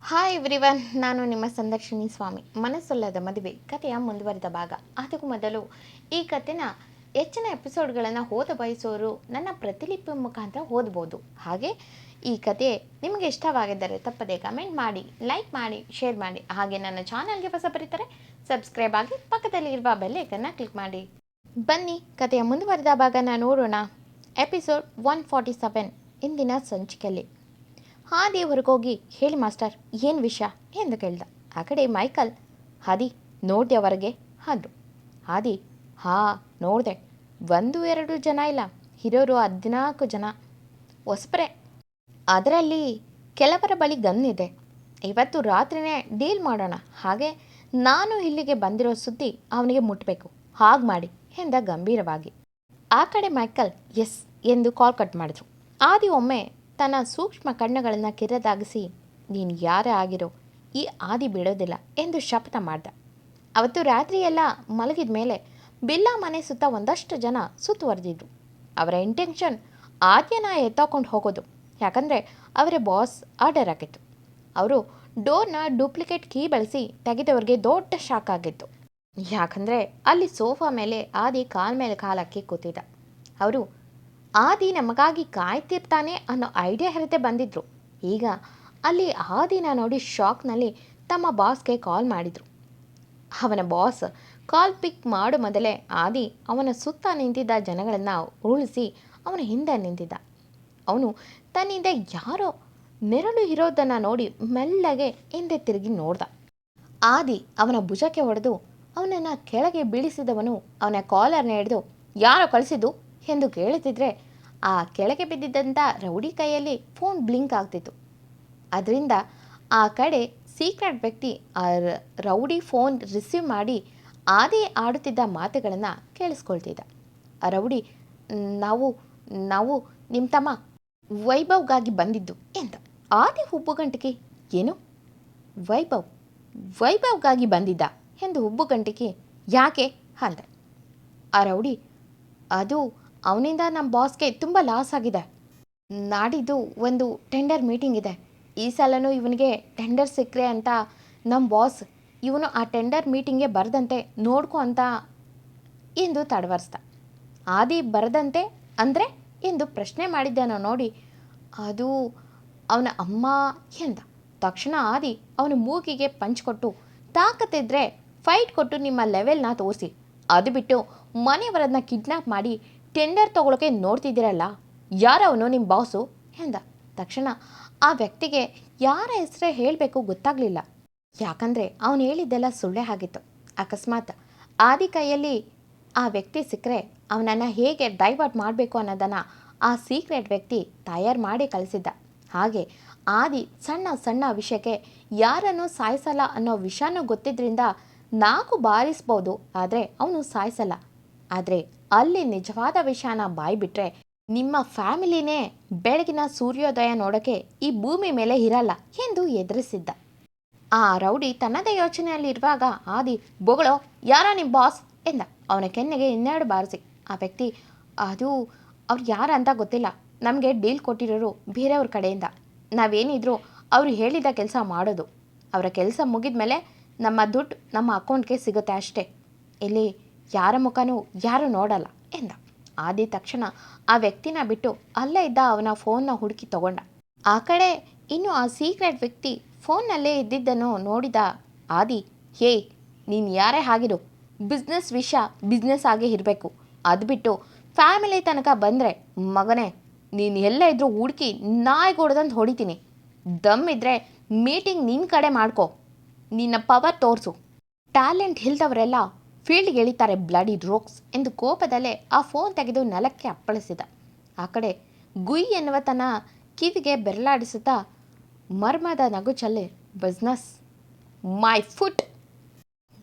Hi everyone, ನಾನು ನಿಮ್ಮ ಸಂದರ್ಶಿನಿ ಸ್ವಾಮಿ. ಮನಸ್ಸೊಲ್ಲದ ಮದುವೆ ಕಥೆಯ ಮುಂದುವರಿದ ಭಾಗ. ಅದಕ್ಕೂ ಮೊದಲು ಈ ಕಥೆನ ಹೆಚ್ಚಿನ ಎಪಿಸೋಡ್ಗಳನ್ನು ಓದ ಬಯಸೋರು ನನ್ನ ಪ್ರತಿಲಿಪಿ ಮುಖಾಂತರ ಓದ್ಬೋದು. ಹಾಗೆ ಈ ಕತೆ ನಿಮಗೆ ಇಷ್ಟವಾಗಿದ್ದರೆ ತಪ್ಪದೆ ಕಮೆಂಟ್ ಮಾಡಿ, ಲೈಕ್ ಮಾಡಿ, ಶೇರ್ ಮಾಡಿ. ಹಾಗೆ ನನ್ನ ಚಾನಲ್ಗೆ ಹೊಸ ಬರೀತಾರೆ ಸಬ್ಸ್ಕ್ರೈಬ್ ಆಗಿ ಪಕ್ಕದಲ್ಲಿ ಇರುವ ಬೆಲ್ಲೈಕನ್ನ ಕ್ಲಿಕ್ ಮಾಡಿ. ಬನ್ನಿ ಕಥೆಯ ಮುಂದುವರಿದ ಭಾಗನ ನೋಡೋಣ. ಎಪಿಸೋಡ್ 147 ಇಂದಿನ ಸಂಚಿಕೆಯಲ್ಲಿ ಹಾದಿ ಹೊರಗೋಗಿ ಹೇಳಿ ಮಾಸ್ಟರ್ ಏನು ವಿಷಯ ಎಂದು ಕೇಳ್ದ. ಆ ಕಡೆ ಮೈಕಲ್, ಹಾದಿ ನೋಡ್ದೆ ಹೊರಗೆ ಅಂದರು. ಹಾದಿ, ನೋಡಿದೆ. 1-2 ಜನ ಇಲ್ಲ, ಇರೋರು 14 ಜನ ಹೊಸಬ್ರೆ. ಅದರಲ್ಲಿ ಕೆಲವರ ಬಳಿ ಗನ್ ಇದೆ. ಇವತ್ತು ರಾತ್ರಿನೇ ಡೀಲ್ ಮಾಡೋಣ. ಹಾಗೆ ನಾನು ಇಲ್ಲಿಗೆ ಬಂದಿರೋ ಸುದ್ದಿ ಅವನಿಗೆ ಮುಟ್ಟಬೇಕು, ಹಾಗೆ ಮಾಡಿ ಎಂದ ಗಂಭೀರವಾಗಿ. ಆ ಕಡೆ ಮೈಕಲ್ ಎಸ್ ಎಂದು ಕಾಲ್ ಕಟ್ ಮಾಡಿದ್ರು. ಆದಿ ಒಮ್ಮೆ ತನ್ನ ಸೂಕ್ಷ್ಮ ಕಣ್ಣುಗಳನ್ನು ಕಿರದಾಗಿಸಿ, ನೀನು ಯಾರೇ ಆಗಿರೋ ಈ ಆದಿ ಬಿಡೋದಿಲ್ಲ ಎಂದು ಶಪಥ ಮಾಡ್ದ. ಅವತ್ತು ರಾತ್ರಿಯೆಲ್ಲ ಮಲಗಿದ ಮೇಲೆ ಬಿಲ್ಲಾ ಮನೆ ಸುತ್ತ ಒಂದಷ್ಟು ಜನ ಸುತ್ತುವರೆದಿದ್ರು. ಅವರ ಇಂಟೆನ್ಷನ್ ಆದ್ಯನ ಎತ್ತಾಕೊಂಡು ಹೋಗೋದು. ಯಾಕಂದರೆ ಅವರ ಬಾಸ್ ಆರ್ಡರ್ ಆಗಿತ್ತು. ಅವರು ಡೋರ್ನ ಡೂಪ್ಲಿಕೇಟ್ ಕೀ ಬಳಸಿ ತೆಗೆದವ್ರಿಗೆ ದೊಡ್ಡ ಶಾಕ್ ಆಗಿತ್ತು. ಯಾಕಂದರೆ ಅಲ್ಲಿ ಸೋಫಾ ಮೇಲೆ ಆದಿ ಕಾಲ್ ಮೇಲೆ ಕಾಲಕ್ಕೆ ಕೂತಿದ್ದ. ಅವರು ಆದಿ ನಮಗಾಗಿ ಕಾಯ್ತಿರ್ತಾನೆ ಅನ್ನೋ ಐಡಿಯಾ ಹೇರತೆ ಬಂದಿದ್ರು. ಈಗ ಅಲ್ಲಿ ಆದಿನ ನೋಡಿ ಶಾಕ್ನಲ್ಲಿ ತಮ್ಮ ಬಾಸ್ಗೆ ಕಾಲ್ ಮಾಡಿದರು. ಅವನ ಬಾಸ್ ಕಾಲ್ ಪಿಕ್ ಮಾಡೋ ಮೊದಲೇ ಆದಿ ಅವನ ಸುತ್ತ ನಿಂತಿದ್ದ ಜನಗಳನ್ನು ಉರುಳಿಸಿ ಅವನ ಹಿಂದೆ ನಿಂತಿದ್ದ. ಅವನು ತನ್ನಿಂದ ಯಾರೋ ನೆರಳು ಇರೋದನ್ನು ನೋಡಿ ಮೆಲ್ಲಗೆ ಹಿಂದೆ ತಿರುಗಿ ನೋಡ್ದ. ಆದಿ ಅವನ ಭುಜಕ್ಕೆ ಹೊಡೆದು ಅವನನ್ನು ಕೆಳಗೆ ಬೀಳಿಸಿದವನು ಅವನ ಕಾಲರ್ನ ಹಿಡಿದು ಯಾರೋ ಕಳಿಸಿದ್ದು ಎಂದು ಕೇಳುತ್ತಿದ್ರೆ ಆ ಕೆಳಗೆ ಬಿದ್ದಿದ್ದಂಥ ರೌಡಿ ಕೈಯಲ್ಲಿ ಫೋನ್ ಬ್ಲಿಂಕ್ ಆಗ್ತಿತ್ತು. ಅದರಿಂದ ಆ ಕಡೆ ಸೀಕ್ರೆಟ್ ವ್ಯಕ್ತಿ ಆ ರೌಡಿ ಫೋನ್ ರಿಸೀವ್ ಮಾಡಿ ಆದಿ ಆಡುತ್ತಿದ್ದ ಮಾತುಗಳನ್ನು ಕೇಳಿಸ್ಕೊಳ್ತಿದ್ದ. ಆ ರೌಡಿ, ನಾವು ನಾವು ನಿಮ್ಮ ತಮ್ಮ ವೈಭವ್ಗಾಗಿ ಬಂದಿದ್ದು ಎಂದ. ಆದಿ ಹುಬ್ಬುಗಂಟಿಕೆ, ಏನು ವೈಭವ್ಗಾಗಿ ಬಂದಿದ್ದ ಎಂದು ಹುಬ್ಬುಗಂಟಿಕೆ, ಯಾಕೆ ಅಂದ. ಆ ರೌಡಿ, ಅದು ಅವನಿಂದ ನಮ್ಮ ಬಾಸ್ಗೆ ತುಂಬ ಲಾಸ್ ಆಗಿದೆ. ನಾಡಿದ್ದು ಒಂದು ಟೆಂಡರ್ ಮೀಟಿಂಗ್ ಇದೆ. ಈ ಸಲನೂ ಇವನಿಗೆ ಟೆಂಡರ್ ಸಿಕ್ಕರೆ ಅಂತ ನಮ್ಮ ಬಾಸ್ ಇವನು ಆ ಟೆಂಡರ್ ಮೀಟಿಂಗ್ಗೆ ಬರದಂತೆ ನೋಡ್ಕೊ ಅಂತ ಎಂದು ತಡವರಿಸ್ದ. ಆದಿ ಬರದಂತೆ ಅಂದರೆ ಎಂದು ಪ್ರಶ್ನೆ ಮಾಡಿದ್ದನೋ ನೋಡಿ, ಅದು ಅವನ ಅಮ್ಮ ಎಂದ. ತಕ್ಷಣ ಆದಿ ಅವನ ಮೂಗಿಗೆ ಪಂಚ್ ಕೊಟ್ಟು, ತಾಕತ್ತಿದ್ರೆ ಫೈಟ್ ಕೊಟ್ಟು ನಿಮ್ಮ ಲೆವೆಲ್ನ ತೋರಿಸಿ, ಅದು ಬಿಟ್ಟು ಮನೆಯವರನ್ನ ಕಿಡ್ನಾಪ್ ಮಾಡಿ ಟೆಂಡರ್ ತೊಗೊಳಕ್ಕೆ ನೋಡ್ತಿದ್ದೀರಲ್ಲ, ಯಾರವನು ನಿಮ್ಮ ಬಾಸು ಎಂದ. ತಕ್ಷಣ ಆ ವ್ಯಕ್ತಿಗೆ ಯಾರ ಹೆಸರೇ ಹೇಳಬೇಕು ಗೊತ್ತಾಗಲಿಲ್ಲ. ಯಾಕಂದರೆ ಅವನು ಹೇಳಿದ್ದೆಲ್ಲ ಸುಳ್ಳೆ ಆಗಿತ್ತು. ಅಕಸ್ಮಾತ್ ಆದಿ ಕೈಯಲ್ಲಿ ಆ ವ್ಯಕ್ತಿ ಸಿಕ್ಕರೆ ಅವನನ್ನು ಹೇಗೆ ಡೈವರ್ಟ್ ಮಾಡಬೇಕು ಅನ್ನೋದನ್ನು ಆ ಸೀಕ್ರೆಟ್ ವ್ಯಕ್ತಿ ತಯಾರು ಮಾಡಿ ಕಳಿಸಿದ್ದ. ಹಾಗೆ ಆದಿ ಸಣ್ಣ ಸಣ್ಣ ವಿಷಯಕ್ಕೆ ಯಾರನ್ನು ಸಾಯಿಸಲ್ಲ ಅನ್ನೋ ವಿಷಯನೂ ಗೊತ್ತಿದ್ದರಿಂದ 4 ಬಾರಿಸ್ಬೋದು, ಆದರೆ ಅವನು ಸಾಯಿಸಲ್ಲ. ಆದರೆ ಅಲ್ಲಿ ನಿಜವಾದ ವಿಷಯನ ಬಾಯ್ಬಿಟ್ರೆ ನಿಮ್ಮ ಫ್ಯಾಮಿಲಿನೇ ಬೆಳಗಿನ ಸೂರ್ಯೋದಯ ನೋಡೋಕ್ಕೆ ಈ ಭೂಮಿ ಮೇಲೆ ಇರಲ್ಲ ಎಂದು ಎದುರಿಸಿದ್ದ. ಆ ರೌಡಿ ತನ್ನದೇ ಯೋಚನೆಯಲ್ಲಿರುವಾಗ ಆದಿ, ಬೊಗಳೋ ಯಾರ ನಿಮ್ಮ ಬಾಸ್ ಎಂದ. ಅವನ ಕೆನ್ನೆಗೆ 12 ಬಾರಿಸಿ. ಆ ವ್ಯಕ್ತಿ, ಅದು ಅವ್ರು ಯಾರ ಅಂತ ಗೊತ್ತಿಲ್ಲ, ನಮಗೆ ಡೀಲ್ ಕೊಟ್ಟಿರೋರು ಬೇರೆಯವ್ರ ಕಡೆಯಿಂದ. ನಾವೇನಿದ್ರು ಅವರು ಹೇಳಿದ ಕೆಲಸ ಮಾಡೋದು. ಅವರ ಕೆಲಸ ಮುಗಿದ ಮೇಲೆ ನಮ್ಮ ದುಡ್ಡು ನಮ್ಮ ಅಕೌಂಟ್ಗೆ ಸಿಗುತ್ತೆ ಅಷ್ಟೇ. ಇಲ್ಲಿ ಯಾರ ಮುಖನೂ ಯಾರೂ ನೋಡಲ್ಲ ಎಂದ. ಆದಿ ತಕ್ಷಣ ಆ ವ್ಯಕ್ತಿನ ಬಿಟ್ಟು ಅಲ್ಲೇ ಇದ್ದ ಅವನ ಫೋನ್ನ ಹುಡುಕಿ ತಗೊಂಡ. ಆ ಕಡೆ ಇನ್ನು ಆ ಸೀಕ್ರೆಟ್ ವ್ಯಕ್ತಿ ಫೋನ್ನಲ್ಲೇ ಇದ್ದಿದ್ದನ್ನು ನೋಡಿದ ಆದಿ, ನೀನು ಯಾರೇ ಆಗಿರು, ಬಿಸ್ನೆಸ್ ವಿಷಯ ಬಿಸ್ನೆಸ್ ಆಗೇ ಇರಬೇಕು. ಅದು ಬಿಟ್ಟು ಫ್ಯಾಮಿಲಿ ತನಕ ಬಂದರೆ ಮಗನೇ, ನೀನು ಎಲ್ಲ ಇದ್ರೂ ಹುಡುಕಿ ನಾಯಿಗೊಡ್ದಂತ ಹೊಡಿತೀನಿ. ದಮ್ ಇದ್ದರೆ ಮೀಟಿಂಗ್ ನಿನ್ನ ಕಡೆ ಮಾಡ್ಕೊ, ನಿನ್ನ ಪವರ್ ತೋರಿಸು. ಟ್ಯಾಲೆಂಟ್ ಇಲ್ದವರೆಲ್ಲ ಫೀಲ್ಡ್ಗೆ ಎಳಿತಾರೆ ಬ್ಲಡಿ ರೋಕ್ಸ್ ಎಂದು ಕೋಪದಲ್ಲೇ ಆ ಫೋನ್ ತೆಗೆದು ನೆಲಕ್ಕೆ ಅಪ್ಪಳಿಸಿದ. ಆ ಕಡೆ ಗುಯ್ ಎನ್ನುವ ತನ್ನ ಕಿವಿಗೆ ಬೆರಳಾಡಿಸುತ್ತಾ ಮರ್ಮದ ನಗು ಚಲ್ಲಿ, ಬಿಸ್ನೆಸ್ ಮೈ ಫುಟ್.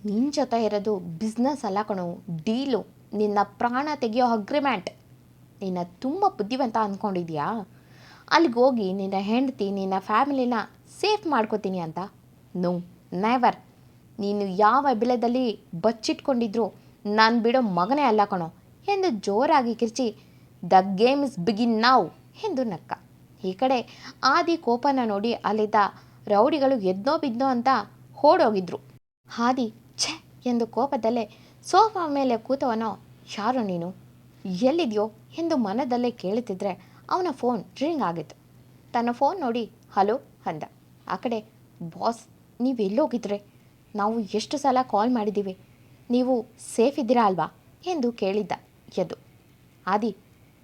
ನಿನ್ನ ಜೊತೆ ಇರೋದು ಬಿಸ್ನೆಸ್ ಅಲ್ಲ ಕಣೋ, ಡೀಲು, ನಿನ್ನ ಪ್ರಾಣ ತೆಗೆಯೋ ಅಗ್ರಿಮೆಂಟ್. ನಿನ್ನ ತುಂಬ ಬುದ್ಧಿವಂತ ಅಂದ್ಕೊಂಡಿದ್ಯಾ ಅಲ್ಲಿಗೆ ಹೋಗಿ ನಿನ್ನ ಹೆಂಡತಿ ನಿನ್ನ ಫ್ಯಾಮಿಲಿನ ಸೇಫ್ ಮಾಡ್ಕೋತೀನಿ ಅಂತ? No, never. ನೀನು ಯಾವ ಬೆಲೆದಲ್ಲಿ ಬಚ್ಚಿಟ್ಕೊಂಡಿದ್ರು ನಾನು ಬಿಡೋ ಮಗನೇ ಅಲ್ಲ ಕಣೋ ಎಂದು ಜೋರಾಗಿ ಕಿರ್ಚಿ, ದ ಗೇಮ್ ಇಸ್ ಬಿಗಿನ್ ನಾವ್ ಎಂದು ನಕ್ಕ. ಈ ಕಡೆ ಆದಿ ಕೋಪನ ನೋಡಿ ಅಲ್ಲಿದ್ದ ರೌಡಿಗಳು ಎದ್ನೋ ಬಿದ್ನೋ ಅಂತ ಓಡೋಗಿದ್ರು. ಹಾದಿ ಛೆ ಎಂದು ಕೋಪದಲ್ಲೇ ಸೋಫಾ ಮೇಲೆ ಕೂತವನೋ, ಯಾರೋ ನೀನು, ಎಲ್ಲಿದೆಯೋ ಎಂದು ಮನದಲ್ಲೇ ಕೇಳುತ್ತಿದ್ರೆ ಅವನ ಫೋನ್ ರಿಂಗ್ ಆಗಿತ್ತು. ತನ್ನ ಫೋನ್ ನೋಡಿ ಹಲೋ ಅಂದ. ಆ ಕಡೆ, ಬಾಸ್ ನೀವೆಲ್ಲೋಗಿದ್ರೆ, ನಾವು ಎಷ್ಟು ಸಲ ಕಾಲ್ ಮಾಡಿದ್ದೀವಿ, ನೀವು ಸೇಫ್ ಇದ್ದೀರಾ ಅಲ್ವಾ ಎಂದು ಕೇಳಿದ್ದ ಯದು. ಆದಿ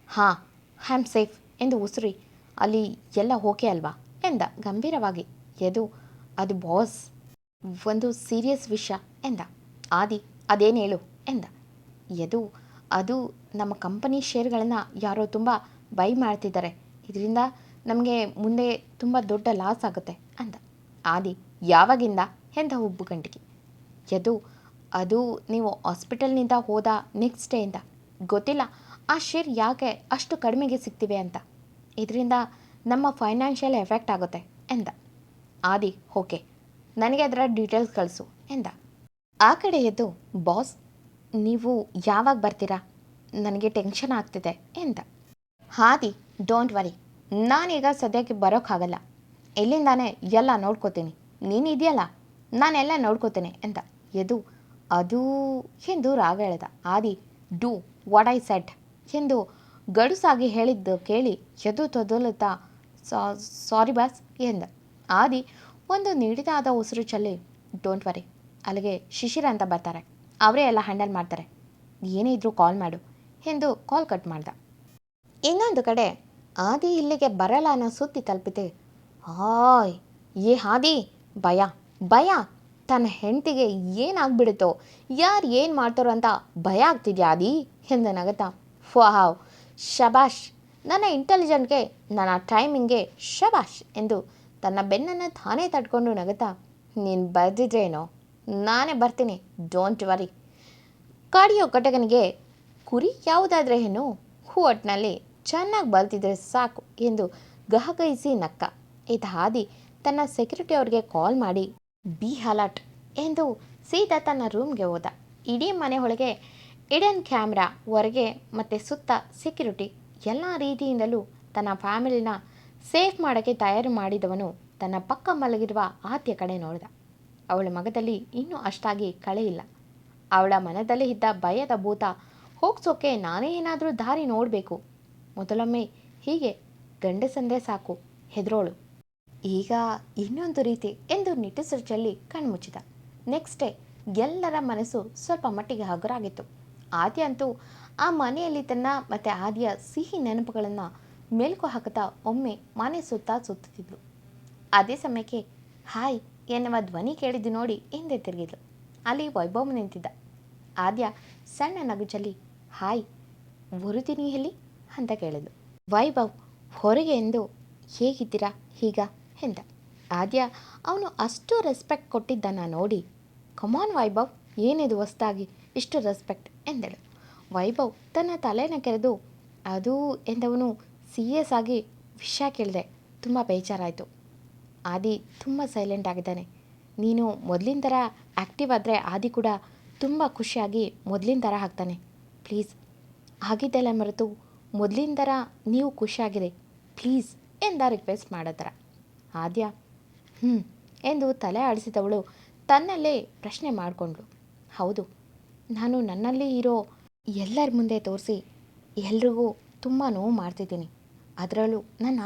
ಹಾಂ ಐ ಆಮ್ ಸೇಫ್ ಎಂದು ಉಸಿರಿ, ಅಲ್ಲಿ ಎಲ್ಲ ಓಕೆ ಅಲ್ವಾ ಎಂದ ಗಂಭೀರವಾಗಿ. ಯದು ಅದು ಬಾಸ್ ಒಂದು ಸೀರಿಯಸ್ ವಿಷಯ ಎಂದ. ಆದಿ ಅದೇನು ಹೇಳು ಎಂದ. ಯದು ಅದು ನಮ್ಮ ಕಂಪನಿ ಶೇರ್ಗಳನ್ನು ಯಾರೋ ತುಂಬ ಬೈ ಮಾಡ್ತಿದ್ದಾರೆ, ಇದರಿಂದ ನಮಗೆ ಮುಂದೆ ತುಂಬ ದೊಡ್ಡ ಲಾಸ್ ಆಗುತ್ತೆ ಅಂದ. ಆದಿ ಯಾವಾಗಿಂದ ಎಂದ ಹುಬ್ಬುಗಂಟಿಗೆ. ಯದು ಅದು ನೀವು ಹಾಸ್ಪಿಟಲ್ನಿಂದ ಹೋದ ನೆಕ್ಸ್ಟ್ ಡೇಯಿಂದ. ಗೊತ್ತಿಲ್ಲ ಆ ಶೇರ್ ಯಾಕೆ ಅಷ್ಟು ಕಡಿಮೆಗೆ ಸಿಗ್ತಿವೆ ಅಂತ, ಇದರಿಂದ ನಮ್ಮ ಫೈನಾನ್ಷಿಯಲ್ ಎಫೆಕ್ಟ್ ಆಗುತ್ತೆ ಎಂದ. ಆದಿ ಓಕೆ, ನನಗೆ ಅದರ ಡೀಟೇಲ್ಸ್ ಕಳಿಸು ಎಂದ. ಆ ಕಡೆ ಎದ್ದು ಬಾಸ್ ನೀವು ಯಾವಾಗ ಬರ್ತೀರಾ, ನನಗೆ ಟೆನ್ಷನ್ ಆಗ್ತಿದೆ ಎಂದ. ಆದಿ ಡೋಂಟ್ ವರಿ, ನಾನೀಗ ಸದ್ಯಕ್ಕೆ ಬರೋಕ್ಕಾಗಲ್ಲ, ಇಲ್ಲಿಂದಾನೇ ಎಲ್ಲ ನೋಡ್ಕೋತೀನಿ, ನೀನಿದೆಯಲ್ಲ ನಾನೆಲ್ಲ ನೋಡ್ಕೋತೀನಿ ಎಂದ. ಯದು ಅದು ಎಂದು ರಾಗ ಎಳೆದ. ಆದಿ ಡೂ ವಾಟ್ ಐ ಸೆಡ್ ಎಂದು ಗಡುಸಾಗಿ ಹೇಳಿದ್ದು ಕೇಳಿ ಯದು ತೊದಲುತ್ತಾ ಸಾರಿ ಬಾಸ್ ಎಂದ. ಆದಿ ಒಂದು ನಿಡಿದಾದ ಉಸಿರು ಚೆಲ್ಲಿ ಡೋಂಟ್ ವರಿ, ಅಲ್ಲಿಗೆ ಶಿಶಿರ ಅಂತ ಬರ್ತಾರೆ, ಅವರೇ ಎಲ್ಲ ಹ್ಯಾಂಡಲ್ ಮಾಡ್ತಾರೆ, ಏನೇ ಇದ್ರೂ ಕಾಲ್ ಮಾಡು ಎಂದು ಕಾಲ್ ಕಟ್ ಮಾಡ್ದ. ಇನ್ನೊಂದು ಕಡೆ ಆದಿ ಇಲ್ಲಿಗೆ ಬರಲ್ಲ ಅನ್ನೋ ಸುದ್ದಿ ತಲುಪಿದೆ. ಹಾಯ್ ಏ ಆದಿ, ಭಯ ಭಯ, ತನ್ನ ಹೆಂಡತಿಗೆ ಏನಾಗ್ಬಿಡುತ್ತೋ, ಯಾರು ಏನು ಮಾಡ್ತಾರೋ ಅಂತ ಭಯ ಆಗ್ತಿದ್ಯಾ ಆದಿ ಎಂದು ನಗತಾ. ವಾವ್ ಶಬಾಷ್, ನನ್ನ ಇಂಟೆಲಿಜೆಂಟ್ಗೆ, ನನ್ನ ಟೈಮಿಂಗ್ಗೆ ಶಬಾಷ್ ಎಂದು ತನ್ನ ಬೆನ್ನನ್ನು ತಾನೇ ತಡ್ಕೊಂಡು ನಗತಾ. ನೀನು ಬರ್ದಿದ್ರೇನೋ, ನಾನೇ ಬರ್ತೀನಿ, ಡೋಂಟ್ ವರಿ. ಕಾಡಿಯೋ ಕಟಕನಿಗೆ ಕುರಿ ಯಾವುದಾದ್ರೆ ಏನು, ಒಟ್ಟಿನಲ್ಲಿ ಚೆನ್ನಾಗಿ ಬಲ್ತಿದ್ರೆ ಸಾಕು ಎಂದು ಗಹಗಹಿಸಿ ನಕ್ಕ. ಇದ್ದ ಹಾದಿ ತನ್ನ ಸೆಕ್ಯೂರಿಟಿ ಅವ್ರಿಗೆ ಕಾಲ್ ಮಾಡಿ ಬಿ ಅಲರ್ಟ್ ಎಂದು ಸೀದಾ ತನ್ನ ರೂಮ್ಗೆ ಹೋದ. ಇಡೀ ಮನೆ ಒಳಗೆ ಇಡನ್ ಕ್ಯಾಮ್ರಾ, ಹೊರಗೆ ಮತ್ತು ಸುತ್ತ ಸೆಕ್ಯೂರಿಟಿ, ಎಲ್ಲ ರೀತಿಯಿಂದಲೂ ತನ್ನ ಫ್ಯಾಮಿಲಿನ ಸೇಫ್ ಮಾಡೋಕ್ಕೆ ತಯಾರು ಮಾಡಿದವನು ತನ್ನ ಪಕ್ಕ ಮಲಗಿರುವ ಆದ್ಯ ಕಡೆ ನೋಡಿದ. ಅವಳ ಮಗದಲ್ಲಿ ಇನ್ನೂ ಅಷ್ಟಾಗಿ ಕಳೆ ಇಲ್ಲ. ಅವಳ ಮನದಲ್ಲಿ ಇದ್ದ ಭಯದ ಭೂತ ಹೋಗ್ಸೋಕೆ ನಾನೇ ಏನಾದರೂ ದಾರಿ ನೋಡಬೇಕು. ಮೊದಲೊಮ್ಮೆ ಹೀಗೆ ಗಂಡಸಂದ್ರೆ ಸಾಕು ಹೆದರೋಳು, ಈಗ ಇನ್ನೊಂದು ರೀತಿ ಎಂದು ನಿಟ್ಟುಸಿರು ಚೆಲ್ಲಿ ಕಣ್ಮುಚ್ಚಿದ. ನೆಕ್ಸ್ಟ್ ಡೇ ಎಲ್ಲರ ಮನಸ್ಸು ಸ್ವಲ್ಪ ಮಟ್ಟಿಗೆ ಹಗುರಾಗಿತ್ತು. ಆದ್ಯ ಅಂತೂ ಆ ಮನೆಯಲ್ಲಿ ತನ್ನ ಮತ್ತು ಆದ್ಯ ಸಿಹಿ ನೆನಪುಗಳನ್ನು ಮೆಲುಕು ಹಾಕುತ್ತಾ ಒಮ್ಮೆ ಮನೆ ಸುತ್ತುತ್ತಿದ್ಲು. ಅದೇ ಸಮಯಕ್ಕೆ ಹಾಯ್ ಎನ್ನುವ ಧ್ವನಿ ಕೇಳಿದ್ದು ನೋಡಿ ಹಿಂದೆ ತಿರುಗಿದ್ಲು. ಅಲ್ಲಿ ವೈಭವ್ ನಿಂತಿದ್ದ. ಆದ್ಯ ಸಣ್ಣ ನಗುಚಲ್ಲಿ ಹಾಯ್ ಬರುತ್ತೀನಿ ಎಲ್ಲಿ ಅಂತ ಕೇಳಿದ್ಲು. ವೈಭವ್ ಹೊರಗೆ ಎಂದು ಹೇಗಿದ್ದೀರಾ ಈಗ ಎಂದ. ಆದ್ಯ ಅವನು ಅಷ್ಟು ರೆಸ್ಪೆಕ್ಟ್ ಕೊಟ್ಟಿದ್ದನ್ನು ನೋಡಿ ಕಮಾನ್ ವೈಭವ್, ಏನಿದು ಹೊಸ್ದಾಗಿ ಇಷ್ಟು ರೆಸ್ಪೆಕ್ಟ್ ಎಂದಳು. ವೈಭವ್ ತನ್ನ ತಲೆನ ಕೆರೆದು ಅದು ಎಂದವನು ಸೀರಿಯಸ್ ಆಗಿ ವಿಷಯ ಕೇಳಿದೆ, ತುಂಬ ಬೇಜಾರಾಯಿತು. ಆದಿ ತುಂಬ ಸೈಲೆಂಟ್ ಆಗಿದ್ದಾನೆ, ನೀನು ಮೊದಲಿನ ಥರ ಆ್ಯಕ್ಟಿವ್ ಆದರೆ ಆದಿ ಕೂಡ ತುಂಬ ಖುಷಿಯಾಗಿ ಮೊದಲಿನ ಥರ ಆಗ್ತಾನೆ, ಪ್ಲೀಸ್ ಆಗಿದ್ದೆಲ್ಲ ಮರೆತು ಮೊದಲಿನ ಥರ ನೀವು ಖುಷಿಯಾಗಿರಿ ಪ್ಲೀಸ್ ಎಂದ ರಿಕ್ವೆಸ್ಟ್ ಮಾಡಿದ್ರ. ಆದ್ಯ ಎಂದು ತಲೆ ಆಡಿಸಿದವಳು ತನ್ನಲ್ಲೇ ಪ್ರಶ್ನೆ ಮಾಡಿಕೊಂಡ್ಳು. ಹೌದು, ನಾನು ನನ್ನಲ್ಲಿ ಇರೋ ಎಲ್ಲರ ಮುಂದೆ ತೋರಿಸಿ ಎಲ್ರಿಗೂ ತುಂಬ ನೋವು ಮಾಡ್ತಿದ್ದೀನಿ, ಅದರಲ್ಲೂ ನನ್ನ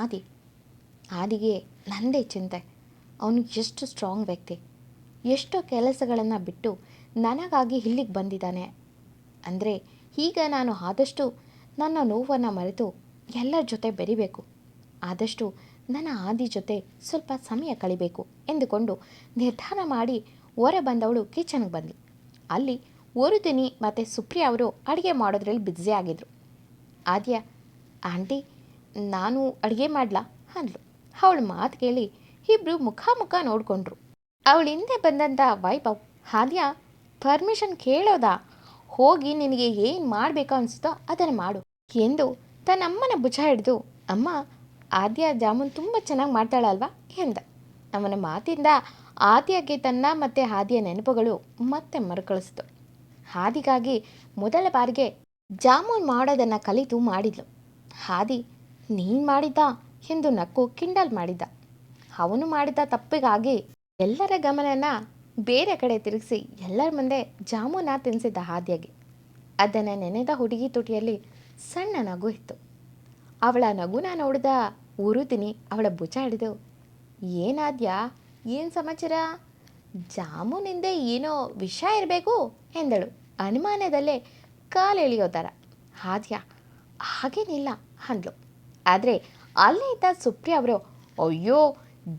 ಆದಿಗೆ ನನ್ನದೇ ಚಿಂತೆ. ಅವನು ಎಷ್ಟು ಸ್ಟ್ರಾಂಗ್ ವ್ಯಕ್ತಿ, ಎಷ್ಟೋ ಕೆಲಸಗಳನ್ನು ಬಿಟ್ಟು ನನಗಾಗಿ ಇಲ್ಲಿಗೆ ಬಂದಿದ್ದಾನೆ ಅಂದರೆ ಈಗ ನಾನು ಆದಷ್ಟು ನನ್ನ ನೋವನ್ನು ಮರೆತು ಎಲ್ಲರ ಜೊತೆ ಬೆರಿಬೇಕು, ಆದಷ್ಟು ನನ್ನ ಆದಿ ಜೊತೆ ಸ್ವಲ್ಪ ಸಮಯ ಕಳಿಬೇಕು ಎಂದುಕೊಂಡು ನಿರ್ಧಾರ ಮಾಡಿ ಹೊರ ಬಂದವಳು ಕಿಚನ್ಗೆ ಬಂದಳು. ಅಲ್ಲಿ ವರುದಿನಿ ಮತ್ತು ಸುಪ್ರಿಯಾ ಅವರು ಅಡುಗೆ ಮಾಡೋದ್ರಲ್ಲಿ ಬ್ಯುಸಿ ಆಗಿದ್ರು. ಆದ್ಯ ಆಂಟಿ ನಾನು ಅಡುಗೆ ಮಾಡಲಾ ಅಂದ್ಲು. ಅವಳ ಮಾತು ಕೇಳಿ ಇಬ್ಬರು ಮುಖ ನೋಡಿಕೊಂಡ್ರು. ಅವಳ ಹಿಂದೆ ಬಂದಂಥ ವೈಭವ್ ಆದ್ಯ ಪರ್ಮಿಷನ್ ಕೇಳೋದಾ, ಹೋಗಿ ನಿನಗೆ ಏನು ಮಾಡಬೇಕೋ ಅನಿಸುತ್ತೋ ಅದನ್ನು ಮಾಡು ಎಂದು ತನ್ನಮ್ಮನ ಭುಜ ಹಿಡಿದು ಅಮ್ಮ ಆದ್ಯ ಜಾಮೂನ್ ತುಂಬ ಚೆನ್ನಾಗಿ ಮಾಡ್ತಾಳಲ್ವಾ ಎಂದ. ಅವನ ಮಾತಿಂದ ಆದ್ಯಗೆ ತನ್ನ ಮತ್ತು ಆದ್ಯ ನೆನಪುಗಳು ಮತ್ತೆ ಮರುಕಳಿಸಿತು. ಆದಿಗಾಗಿ ಮೊದಲ ಬಾರಿಗೆ ಜಾಮೂನ್ ಮಾಡೋದನ್ನು ಕಲಿತು ಮಾಡಿದ್ಲು. ಆದಿ ನೀನು ಮಾಡಿದ್ದ ಎಂದು ನಕ್ಕು ಕಿಂಡಲ್ ಮಾಡಿದ್ದ. ಅವನು ಮಾಡಿದ ತಪ್ಪಿಗಾಗಿ ಎಲ್ಲರ ಗಮನನ ಬೇರೆ ಕಡೆ ತಿರುಗಿಸಿ ಎಲ್ಲರ ಮುಂದೆ ಜಾಮೂನ ತಿನ್ನಿಸಿದ್ದ ಆದ್ಯಗೆ. ಅದನ್ನು ನೆನೆದ ಹುಡುಗಿ ತುಟಿಯಲ್ಲಿ ಸಣ್ಣ ನಗು ಇತ್ತು. ಅವಳ ನಗುನ ನೋಡಿದ ಉರುದಿನಿ ಅವಳ ಭುಜ ಹಿಡಿದು, ಏನಾದ್ಯಾ, ಏನು ಸಮಾಚಾರ? ಜಾಮೂನಿಂದೆ ಏನೋ ವಿಷಯ ಇರಬೇಕು ಎಂದಳು ಅನುಮಾನದಲ್ಲೇ ಕಾಲೆಳೆಯೋ ಥರ. ಆದ್ಯ ಹಾಗೇನಿಲ್ಲ ಅಂದ್ಲು. ಆದರೆ ಅಲ್ಲೇ ಇದ್ದ ಸುಪ್ರಿಯ ಅವರು, ಅಯ್ಯೋ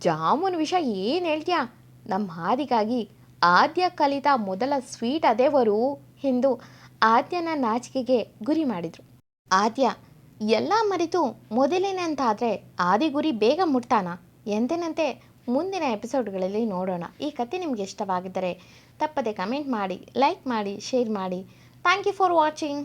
ಜಾಮೂನ್ ವಿಷಯ ಏನು ಹೇಳ್ತೀಯಾ? ನಮ್ಮ ಹಾದಿಗಾಗಿ ಆದ್ಯ ಕಲಿತ ಮೊದಲ ಸ್ವೀಟ್ ಅದೇವರು ಎಂದು ಆದ್ಯನ ನಾಚಿಕೆಗೆ ಗುರಿ ಮಾಡಿದರು. ಆದ್ಯ ಎಲ್ಲ ಮರೆತು ಮೊದಲಿನಂತಾದರೆ ಆದಿ ಗುರಿ ಬೇಗ ಮುಟ್ತಾನ ಎಂದಿನಂತೆ ಮುಂದಿನ ಎಪಿಸೋಡ್ಗಳಲ್ಲಿ ನೋಡೋಣ. ಈ ಕತೆ ನಿಮಗೆ ಇಷ್ಟವಾಗಿದ್ದರೆ ತಪ್ಪದೆ ಕಮೆಂಟ್ ಮಾಡಿ, ಲೈಕ್ ಮಾಡಿ, ಶೇರ್ ಮಾಡಿ. Thank you for watching.